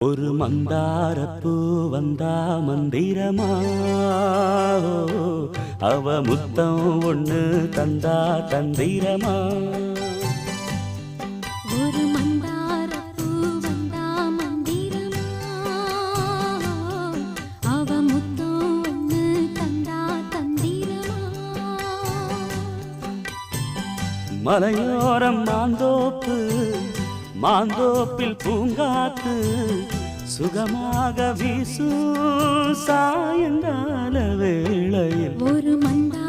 ஒரு மந்தாரப்பூ வந்தா மந்திரமா, அவ முத்தம் ஒண்ணு தந்தா தந்திரமா. ஒரு மந்தாரப்பூ வந்தா மந்திரமா, அவ முத்தம் ஒண்ணு தந்தா தந்திரமா. மலையோரம் மாந்தோப்பு, மாந்தோப்பில் பூங்காத்து சுகமாக வீசும் சாயங்கால வேளையில் ஒரு மந்தா